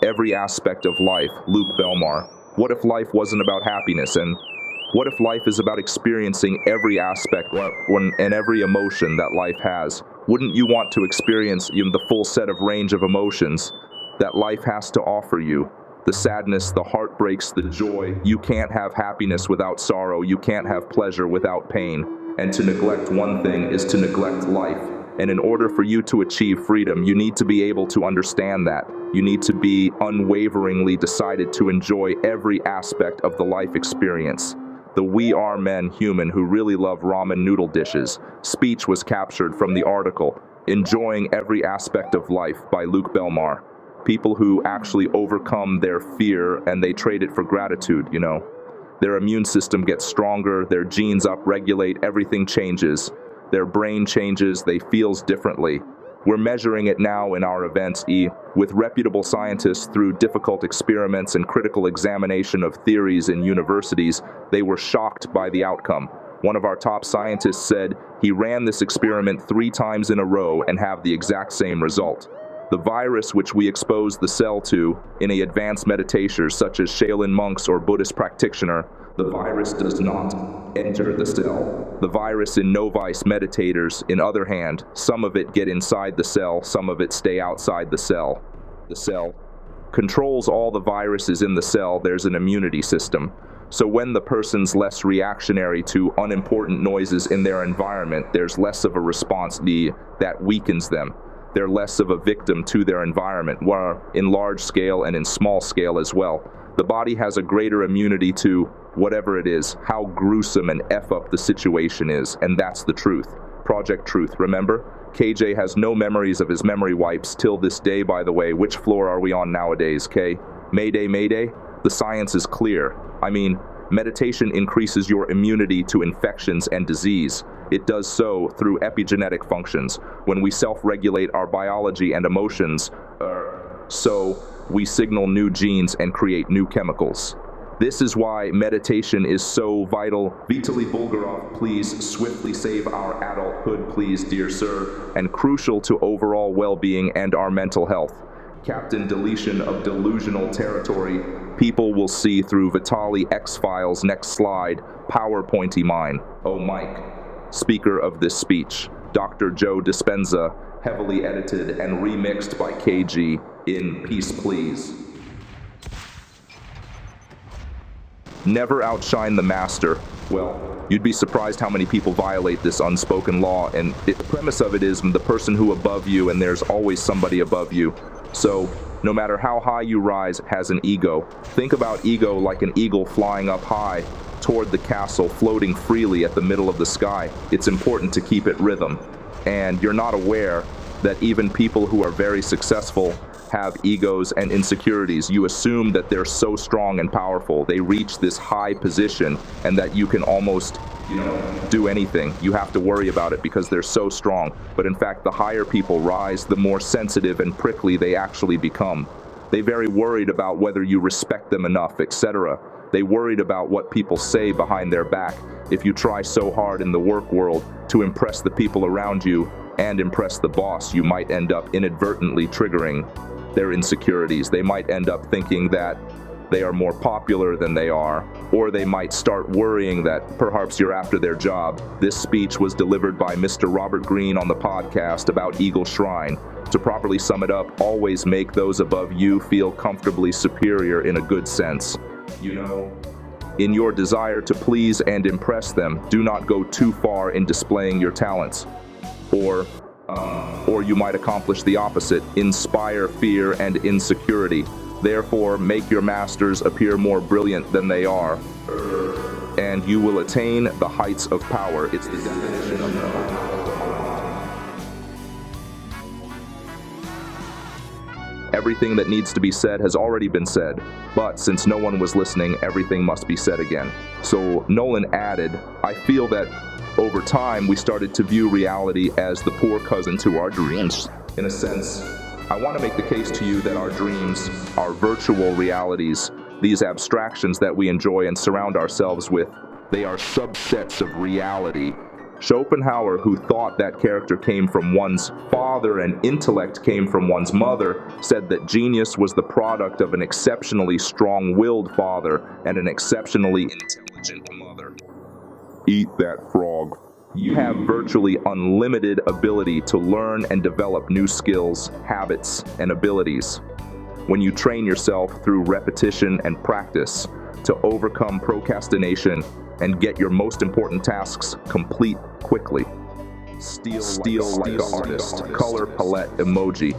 every aspect of life, Luke Belmar. What if life wasn't about happiness? And what if life is about experiencing every aspect and every emotion that life has? Wouldn't you want to experience the full set of range of emotions that life has to offer you? The sadness, the heartbreaks, the joy. You can't have happiness without sorrow. You can't have pleasure without pain. And to neglect one thing is to neglect life. And in order for you to achieve freedom, you need to be able to understand that. You need to be unwaveringly decided to enjoy every aspect of the life experience. The We Are Men human who really love ramen noodle dishes speech was captured from the article, Enjoying Every Aspect of Life by Luke Belmar. People who actually overcome their fear and they trade it for gratitude, Their immune system gets stronger, their genes upregulate, everything changes. Their brain changes, they feels differently. We're measuring it now in our events, with reputable scientists through difficult experiments and critical examination of theories in universities. They were shocked by the outcome. One of our top scientists said he ran this experiment 3 times in a row and have the exact same result. The virus which we expose the cell to in a advanced meditators such as Shaolin monks or Buddhist practitioner, the virus does not enter the cell. The virus in novice meditators, in other hand, some of it get inside the cell, some of it stay outside the cell. The cell controls all the viruses in the cell. There's an immunity system. So when the person's less reactionary to unimportant noises in their environment, there's less of a response that weakens them. They're less of a victim to their environment, where in large scale and in small scale as well. The body has a greater immunity to whatever it is, how gruesome and F up the situation is, and that's the truth. Project Truth, remember? KJ has no memories of his memory wipes till this day, by the way. Which floor are we on nowadays, K? Mayday, Mayday? The science is clear. Meditation increases your immunity to infections and disease. It does so through epigenetic functions. When we self-regulate our biology and emotions, so we signal new genes and create new chemicals. This is why meditation is so vital. Vitaly Bulgarov, please swiftly save our adulthood, please, dear sir, and crucial to overall well-being and our mental health. Captain Deletion of Delusional Territory. People will see through Vitaly X-Files. Next slide. PowerPointy mine. Oh, Mike. Speaker of this speech, Dr. Joe Dispenza, heavily edited and remixed by KG in Peace Please. Never outshine the master. Well, you'd be surprised how many people violate this unspoken law, and the premise of it is the person who above you, and there's always somebody above you. So, no matter how high you rise, has an ego. Think about ego like an eagle flying up high toward the castle, floating freely at the middle of the sky. It's important to keep it rhythm. And you're not aware that even people who are very successful have egos and insecurities. You assume that they're so strong and powerful. They reach this high position and that you can almost, do anything. You have to worry about it because they're so strong. But in fact, the higher people rise, the more sensitive and prickly they actually become. They very worried about whether you respect them enough, etc. They worried about what people say behind their back. If you try so hard in the work world to impress the people around you and impress the boss, you might end up inadvertently triggering their insecurities. They might end up thinking that they are more popular than they are, or they might start worrying that perhaps you're after their job. This speech was delivered by Mr. Robert Greene on the podcast about Eagle Shrine. To properly sum it up, always make those above you feel comfortably superior in a good sense. In your desire to please and impress them, do not go too far in displaying your talents. Or you might accomplish the opposite, inspire fear and insecurity. Therefore, make your masters appear more brilliant than they are, and you will attain the heights of power. It's the definition of power. Everything that needs to be said has already been said, but since no one was listening, everything must be said again. So Nolan added, I feel that over time we started to view reality as the poor cousin to our dreams. In a sense, I want to make the case to you that our dreams, our virtual realities, these abstractions that we enjoy and surround ourselves with, they are subsets of reality. Schopenhauer, who thought that character came from one's father and intellect came from one's mother, said that genius was the product of an exceptionally strong-willed father and an exceptionally intelligent mother. Eat that frog. You have virtually unlimited ability to learn and develop new skills, habits, and abilities. When you train yourself through repetition and practice to overcome procrastination and get your most important tasks complete quickly. Steal like an artist. Color palette emoji.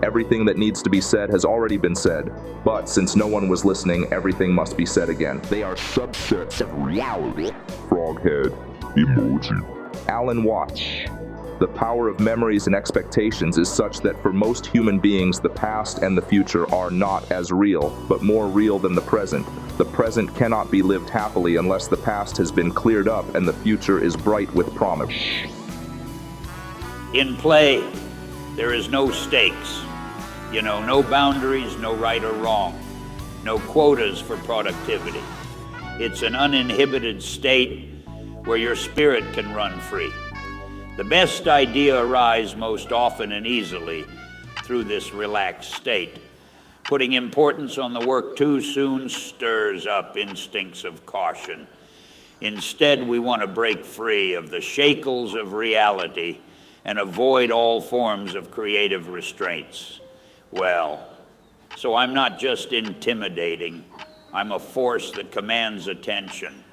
Everything that needs to be said has already been said, but since no one was listening, everything must be said again. They are subsets of reality. Froghead emoji. Alan Watts. The power of memories and expectations is such that for most human beings, the past and the future are not as real, but more real than the present. The present cannot be lived happily unless the past has been cleared up and the future is bright with promise. In play, there is no stakes. No boundaries, no right or wrong, no quotas for productivity. It's an uninhibited state where your spirit can run free. The best idea arise most often and easily through this relaxed state. Putting importance on the work too soon stirs up instincts of caution. Instead, we want to break free of the shackles of reality and avoid all forms of creative restraints. So I'm not just intimidating, I'm a force that commands attention.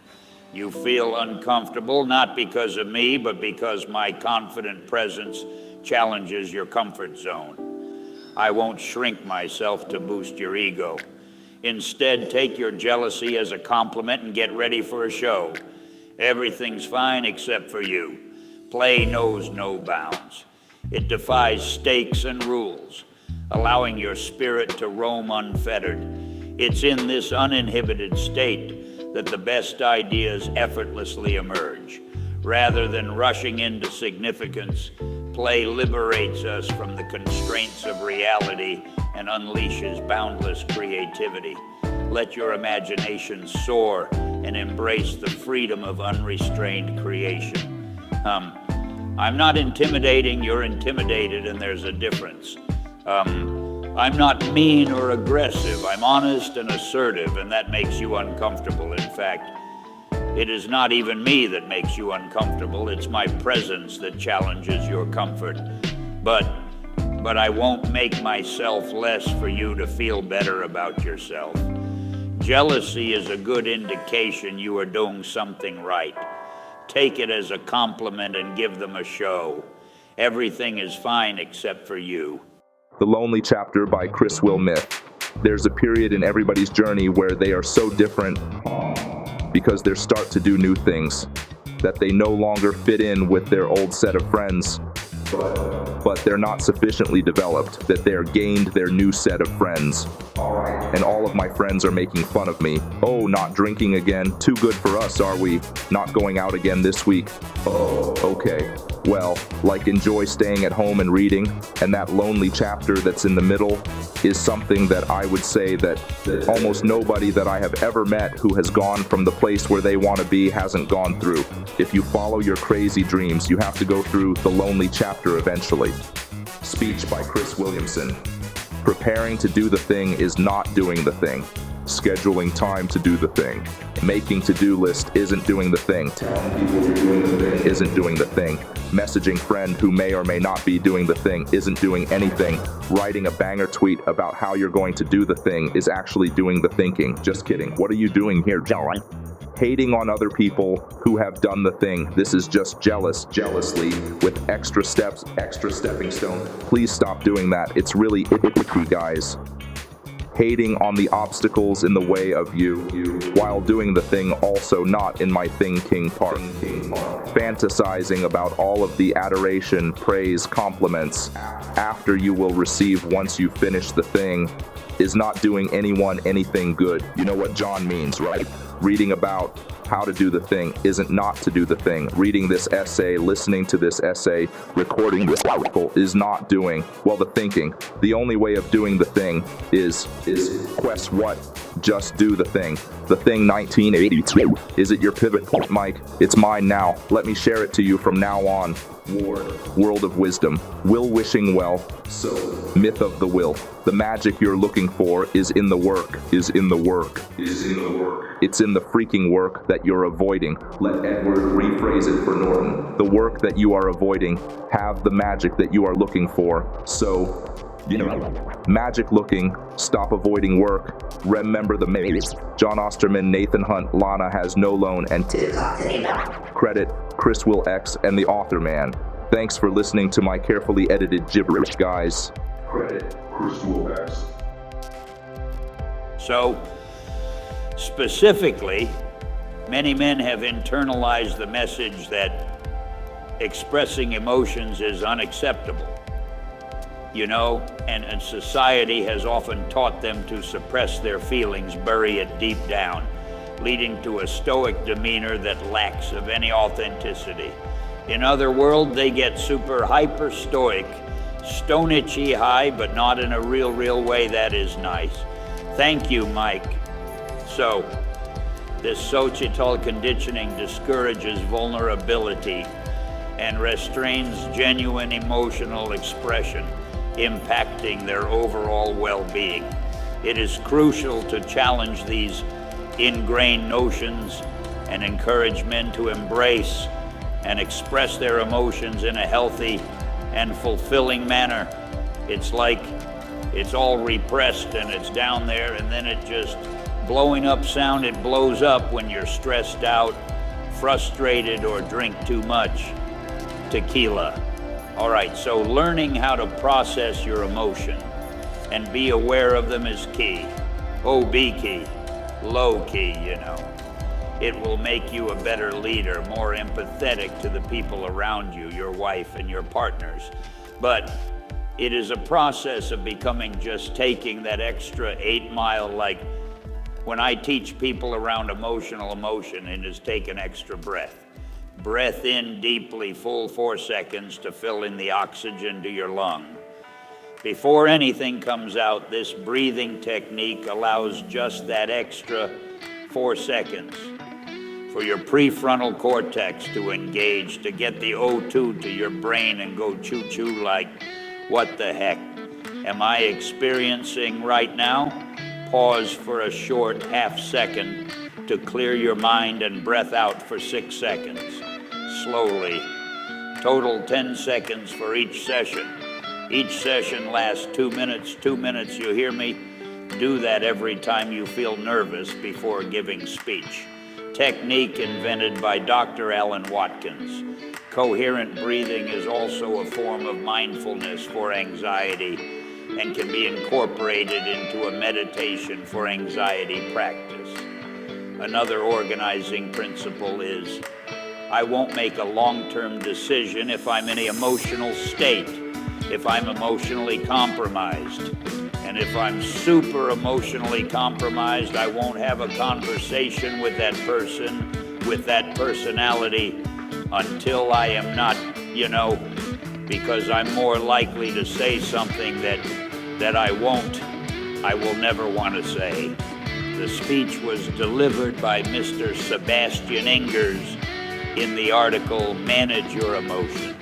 You feel uncomfortable, not because of me, but because my confident presence challenges your comfort zone. I won't shrink myself to boost your ego. Instead, take your jealousy as a compliment and get ready for a show. Everything's fine except for you. Play knows no bounds. It defies stakes and rules, allowing your spirit to roam unfettered. It's in this uninhibited state that the best ideas effortlessly emerge. Rather than rushing into significance, play liberates us from the constraints of reality and unleashes boundless creativity. Let your imagination soar and embrace the freedom of unrestrained creation. I'm not intimidating, you're intimidated, and there's a difference. I'm not mean or aggressive. I'm honest and assertive, and that makes you uncomfortable. In fact, it is not even me that makes you uncomfortable. It's my presence that challenges your comfort. But I won't make myself less for you to feel better about yourself. Jealousy is a good indication you are doing something right. Take it as a compliment and give them a show. Everything is fine except for you. The Lonely Chapter by Chris Wilmith. There's a period in everybody's journey where they are so different because they start to do new things, that they no longer fit in with their old set of friends, but they're not sufficiently developed, that they're gained their new set of friends. And all of my friends are making fun of me. Oh, not drinking again. Too good for us, are we? Not going out again this week. Oh, okay. Well, enjoy staying at home and reading, and that lonely chapter that's in the middle is something that I would say that almost nobody that I have ever met who has gone from the place where they want to be hasn't gone through. If you follow your crazy dreams, you have to go through the lonely chapter eventually. Speech by Chris Williamson. Preparing to do the thing is not doing the thing. Scheduling time to do the thing. Making to-do list isn't doing the thing. Telling people you're doing the thing isn't doing the thing. Messaging friend who may or may not be doing the thing isn't doing anything. Writing a banger tweet about how you're going to do the thing is actually doing the thinking. Just kidding. What are you doing here, John? Hating on other people who have done the thing. This is just jealously, with extra steps, extra stepping stone. Please stop doing that. It's really icky, guys. Hating on the obstacles in the way of you, while doing the thing also not in my thinking part. Fantasizing about all of the adoration, praise, compliments after you will receive once you finish the thing is not doing anyone anything good. You know what John means, right? Reading about how to do the thing isn't not to do the thing. Reading this essay, listening to this essay, recording this article is not doing, the thinking. The only way of doing the thing is quest what? Just do the thing. The Thing 1982. Is it your pivot point, Mike? It's mine now. Let me share it to you from now on. World of wisdom. Will wishing well. So, myth of the will. The magic you're looking for is in the work. It's in the freaking work that you're avoiding. Let Edward rephrase it for Norton. The work that you are avoiding. Have the magic that you are looking for. So, magic looking, stop avoiding work, remember the maze. John Osterman, Nathan Hunt, Lana has no loan, and credit Chris Will X and the author man. Thanks for listening to my carefully edited gibberish, guys. Credit Chris Will X. So, specifically, many men have internalized the message that expressing emotions is unacceptable. And society has often taught them to suppress their feelings, bury it deep down, leading to a stoic demeanor that lacks of any authenticity. In other words, they get super hyper stoic, stone itchy high, but not in a real way that is nice. Thank you, Mike. So, this societal conditioning discourages vulnerability and restrains genuine emotional expression, impacting their overall well-being. It is crucial to challenge these ingrained notions and encourage men to embrace and express their emotions in a healthy and fulfilling manner. It's like it's all repressed and it's down there, and then it just blowing up sound, it blows up when you're stressed out, frustrated, or drink too much tequila. All right, so learning how to process your emotion and be aware of them is key. Be key, low key, It will make you a better leader, more empathetic to the people around you, your wife and your partners. But it is a process of becoming just taking that extra 8 mile, like when I teach people around emotion, it is take an extra breath. Breath in deeply, full 4 seconds to fill in the oxygen to your lung. Before anything comes out, this breathing technique allows just that extra 4 seconds for your prefrontal cortex to engage, to get the O2 to your brain and go choo-choo like, what the heck am I experiencing right now? Pause for a short half second to clear your mind and breath out for 6 seconds. Slowly. Total 10 seconds for each session. Each session lasts 2 minutes. 2 minutes, you hear me? Do that every time you feel nervous before giving speech. Technique invented by Dr. Alan Watkins. Coherent breathing is also a form of mindfulness for anxiety and can be incorporated into a meditation for anxiety practice. Another organizing principle is, I won't make a long-term decision if I'm in an emotional state, if I'm emotionally compromised. And if I'm super emotionally compromised, I won't have a conversation with that person, with that personality, until I am not, because I'm more likely to say something that I will never want to say. The speech was delivered by Mr. Sebastian Ingers in the article, Manage Your Emotions.